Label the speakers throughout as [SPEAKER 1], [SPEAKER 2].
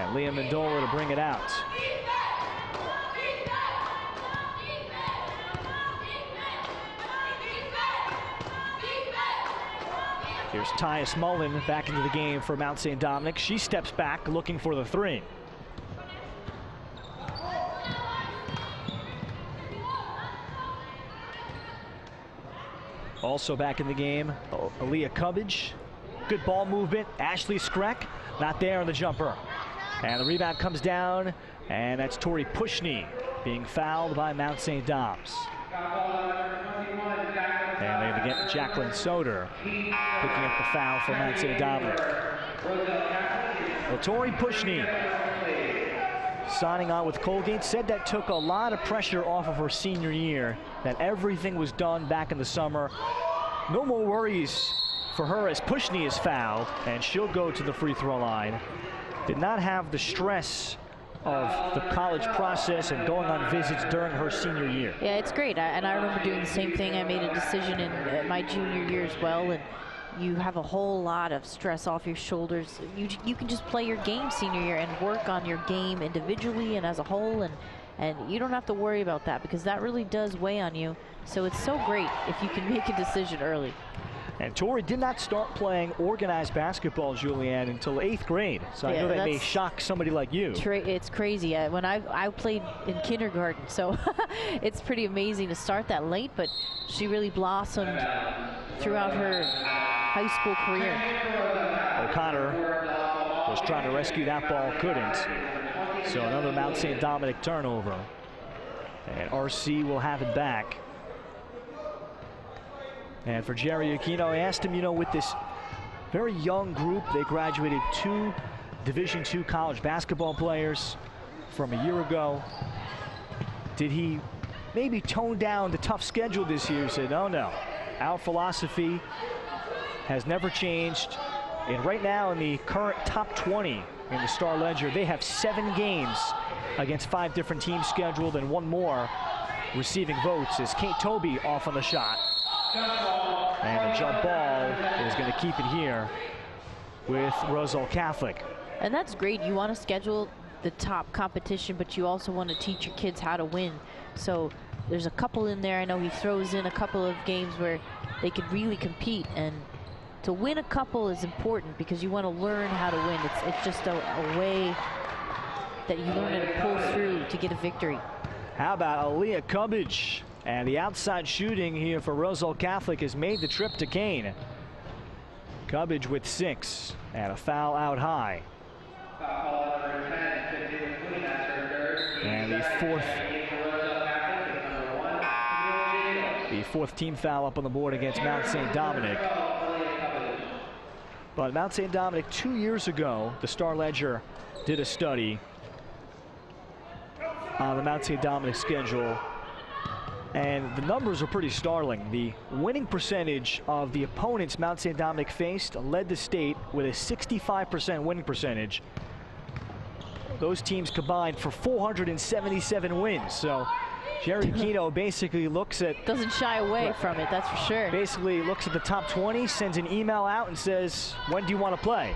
[SPEAKER 1] And Leah Mendola to bring it out. Here's Tyus Mullen back into the game for Mount St. Dominic. She steps back looking for the three. Also back in the game, Aaliyah Cubbage. Good ball movement. Ashley Skreck not there on the jumper. And the rebound comes down, and that's Tori Pushney being fouled by Mount St. Dom's. And they're going to get Jacqueline Soder picking up the foul for Mount St. Dominic. Well, Tori Pushney signing on with Colgate said that took a lot of pressure off of her senior year, that everything was done back in the summer. No more worries for her as Pushney is fouled, and she'll go to the free throw line. Did not have the stress of the college process and going on visits during her senior year.
[SPEAKER 2] Yeah, it's great. And I remember doing the same thing. I made a decision in my junior year as well, and you have a whole lot of stress off your shoulders. You can just play your game senior year and work on your game individually and as a whole, and you don't have to worry about that, because that really does weigh on you. So it's so great if you can make a decision early.
[SPEAKER 1] And Tori did not start playing organized basketball, Julianne, until 8th grade. So I know that may shock somebody like you.
[SPEAKER 2] It's crazy. When I played in kindergarten, so it's pretty amazing to start that late, but she really blossomed throughout her high school career.
[SPEAKER 1] O'Connor was trying to rescue that ball, couldn't. So another Mount St. Dominic turnover. And RC will have it back. And for Jerry Aquino, I asked him, with this very young group, they graduated 2 Division II college basketball players from a year ago. Did he maybe tone down the tough schedule this year? He said, no. Our philosophy has never changed. And right now in the current top 20 in the Star Ledger, they have 7 games against 5 different teams scheduled, and 1 more receiving votes as Kate Toby off on the shot. And the jump ball is going to keep it here with Roselle Catholic.
[SPEAKER 2] And that's great. You want to schedule the top competition, but you also want to teach your kids how to win. So there's a couple in there. I know he throws in a couple of games where they could really compete. And to win a couple is important because you want to learn how to win. It's just a way that you learn how to pull through to get a victory.
[SPEAKER 1] How about Aaliyah Cubbage? And the outside shooting here for Roselle Catholic has made the trip to Kane. Cubbage with 6 and a foul out high. And the fourth team foul up on the board against Mount St. Dominic. But Mount St. Dominic 2 years ago, the Star Ledger did a study on the Mount St. Dominic schedule, and the numbers are pretty startling. The winning percentage of the opponents Mount St. Dominic faced led the state with a 65% winning percentage. Those teams combined for 477 wins. So Jerry Aquino basically looks at...
[SPEAKER 2] Doesn't shy away from it, that's for sure.
[SPEAKER 1] Basically looks at the top 20, sends an email out and says, when do you want to play?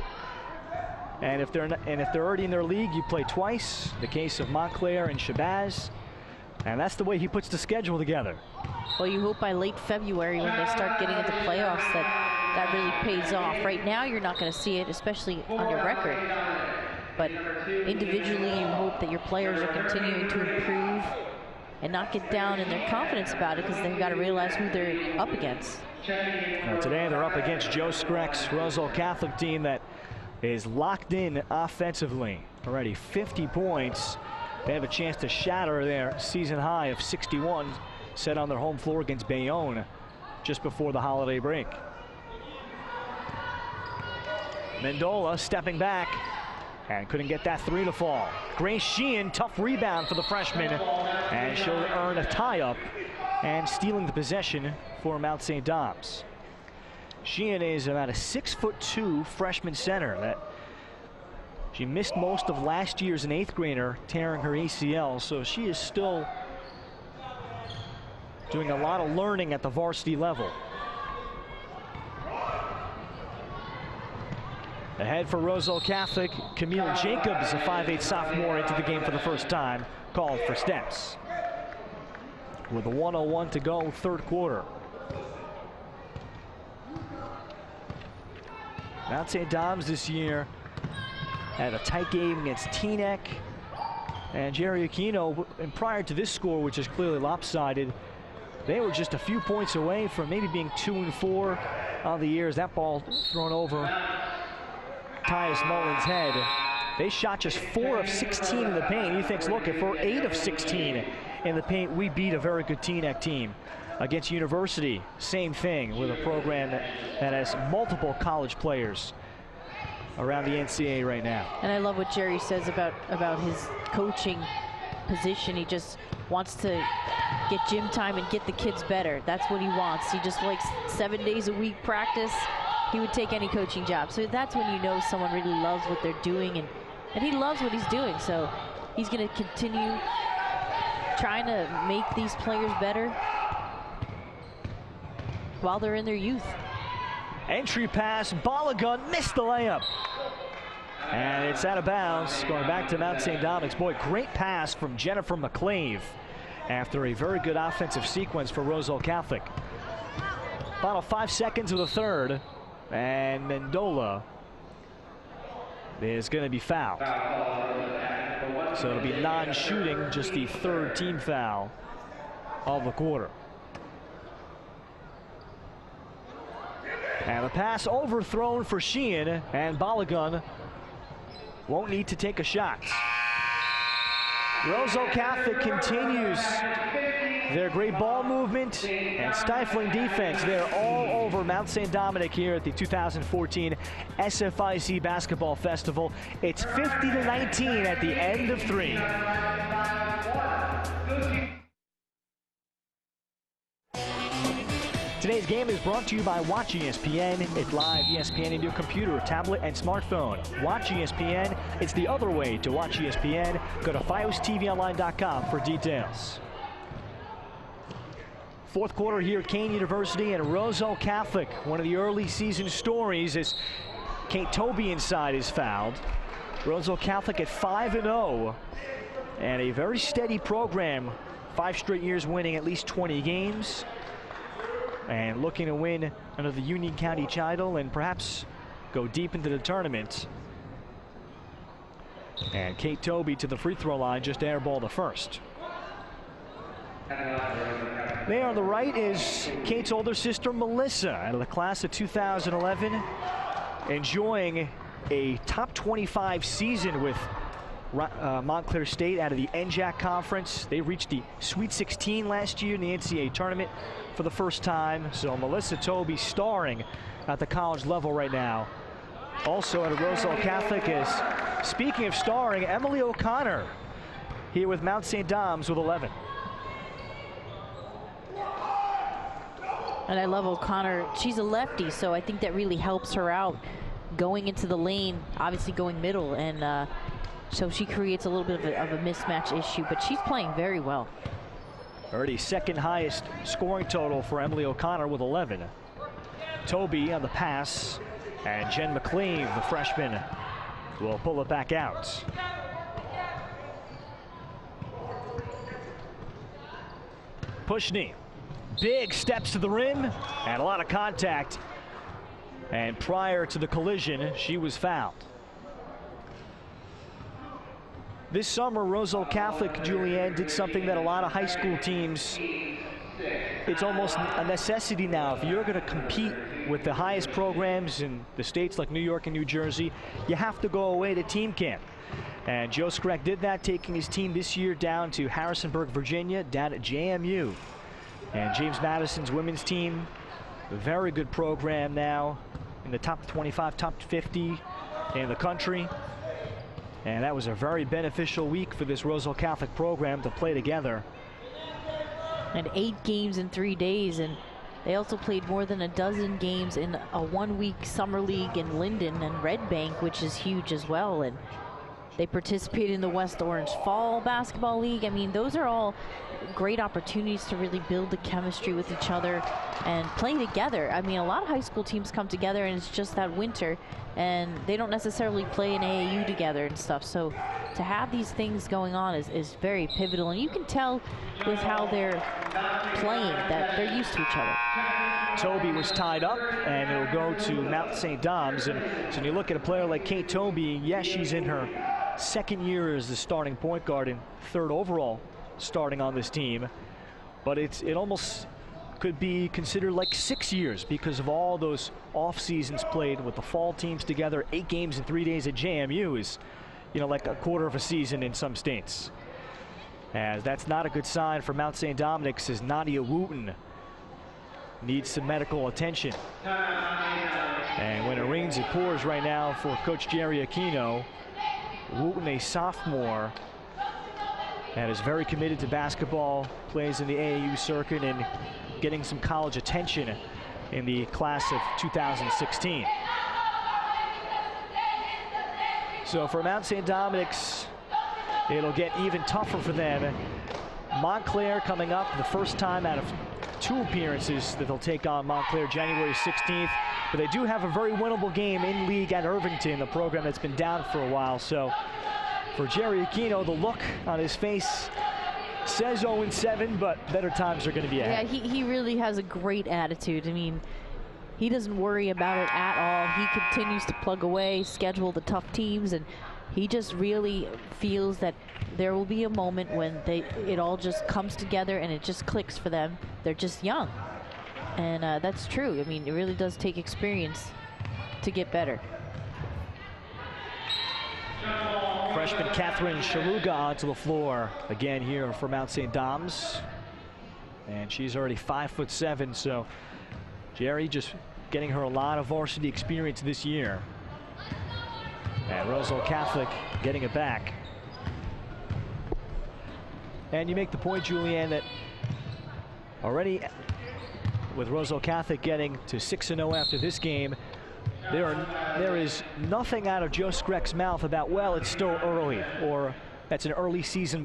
[SPEAKER 1] And if they're already in their league, you play twice. The case of Montclair and Shabazz. And that's the way he puts the schedule together.
[SPEAKER 2] Well, you hope by late February when they start getting into playoffs that really pays off. Right now, you're not going to see it, especially on your record. But individually, you hope that your players are continuing to improve and not get down in their confidence about it, because they've got to realize who they're up against.
[SPEAKER 1] Now today, they're up against Joe Skreck's Roselle Catholic team that is locked in offensively. Already 50 points. They have a chance to shatter their season high of 61 set on their home floor against Bayonne just before the holiday break. Mendola stepping back and couldn't get that 3 to fall. Grace Sheehan, tough rebound for the freshman, and she'll earn a tie-up and stealing the possession for Mount St. Dom's. Sheehan is about a 6'2" freshman center that she missed most of last year as an 8th grader, tearing her ACL, so she is still doing a lot of learning at the varsity level. Ahead for Roselle Catholic, Camille Jacobs, a 5'8" sophomore, into the game for the first time, called for steps. With a 1:01 to go, third quarter. Mount St. Dom's this year had a tight game against Teaneck and Jerry Aquino, and prior to this score, which is clearly lopsided, they were just a few points away from maybe being 2-4 on the year as that ball thrown over Tyus Mullen's head. They shot just 4 of 16 in the paint. He thinks, look, if we're 8 of 16 in the paint, we beat a very good Teaneck team. Against University, same thing, with a program that has multiple college players around the NCAA right now.
[SPEAKER 2] And I love what Jerry says about his coaching position. He just wants to get gym time and get the kids better. That's what he wants. He just likes 7 days a week practice. He would take any coaching job. So that's when you know someone really loves what they're doing, and he loves what he's doing. So he's going to continue trying to make these players better while they're in their youth.
[SPEAKER 1] Entry pass, Balogun missed the layup. And it's out of bounds, going back to Mount St. Dominic's. Boy, great pass from Jennifer McClave after a very good offensive sequence for Roselle Catholic. Final 5 seconds of the third, and Mendola is going to be fouled. So it'll be non-shooting, just the third team foul of the quarter. And the pass overthrown for Sheehan, and Balogun won't need to take a shot. Roselle Catholic continues their great ball movement and stifling defense. They're all over Mount St. Dominic here at the 2014 SFIC Basketball Festival. It's 50-19 at the end of 3. Today's game is brought to you by Watch ESPN. It's live ESPN in your computer, tablet, and smartphone. Watch ESPN. It's the other way to watch ESPN. Go to FiosTVOnline.com for details. Fourth quarter here at Kean University and Roselle Catholic. One of the early season stories is Kate Tobey inside is fouled. Roselle Catholic at 5-0 and a very steady program. 5 straight years winning at least 20 games. And looking to win under the Union County title and perhaps go deep into the tournament. And Kate Tobey to the free throw line, just airball the first. There on the right is Kate's older sister Melissa, out of the class of 2011, enjoying a top 25 season with Montclair State out of the NJAC conference. They reached the Sweet 16 last year in the NCAA tournament for the first time. So Melissa Tobey starring at the college level right now. Also at Roselle Catholic is, speaking of starring, Emily O'Connor here with Mount St. Dom's with 11.
[SPEAKER 2] And I love O'Connor. She's a lefty, so I think that really helps her out going into the lane, obviously going middle, and so she creates a little bit of a mismatch issue, but she's playing very well.
[SPEAKER 1] Already second highest scoring total for Emily O'Connor with 11. Tobey on the pass, and Jen McClave, the freshman, will pull it back out. Pushney, big steps to the rim and a lot of contact. And prior to the collision, she was fouled. This summer, Roselle Catholic, Julianne, did something that a lot of high school teams, it's almost a necessity now. If you're going to compete with the highest programs in the states like New York and New Jersey, you have to go away to team camp. And Joe Skreck did that, taking his team this year down to Harrisonburg, Virginia, down at JMU. And James Madison's women's team, a very good program now in the top 25, top 50 in the country. And that was a very beneficial week for this Roselle Catholic program to play together.
[SPEAKER 2] And 8 games in 3 days, and they also played more than a dozen games in a 1-week summer league in Linden and Red Bank, which is huge as well. And They participated in the West Orange Fall Basketball League. I mean, those are all great opportunities to really build the chemistry with each other and play together. I mean, a lot of high school teams come together and it's just that winter, and they don't necessarily play in AAU together and stuff. So to have these things going on is very pivotal, and you can tell with how they're playing that they're used to each other.
[SPEAKER 1] Toby was tied up, and it'll go to Mount St. Dom's. And so when you look at a player like Kate Toby, yes, she's in her second year as the starting point guard and third overall starting on this team, but it almost could be considered like 6 years because of all those off seasons played with the fall teams together. 8 games in 3 days at JMU is, you know, like a quarter of a season in some states. As that's not a good sign for Mount St. Dominic's, as Nadia Wooten needs some medical attention. And when it rains, it pours right now for Coach Jerry Aquino. Wooten, a sophomore, and is very committed to basketball, plays in the AAU circuit and getting some college attention in the class of 2016. So for Mount St. Dominic's, it'll get even tougher for them. Montclair coming up, the first time out of 2 appearances that they'll take on Montclair January 16th. But they do have a very winnable game in league at Irvington, a program that's been down for a while. So for Jerry Aquino, the look on his face says 0-7, but better times are going to be ahead.
[SPEAKER 2] Yeah, he really has a great attitude. I mean, he doesn't worry about it at all. He continues to plug away, schedule the tough teams, and he just really feels that there will be a moment when it all just comes together and it just clicks for them. They're just young, and that's true. I mean, it really does take experience to get better.
[SPEAKER 1] Freshman Catherine Shaluga onto the floor again here for Mount St. Dom's, and she's already 5'7", so Jerry just getting her a lot of varsity experience this year. And Roseville Catholic getting it back. And you make the point, Julianne, that already with Roseville Catholic getting to 6-0 after this game, there is nothing out of Joe Skreck's mouth about, well, it's still early, or that's an early season.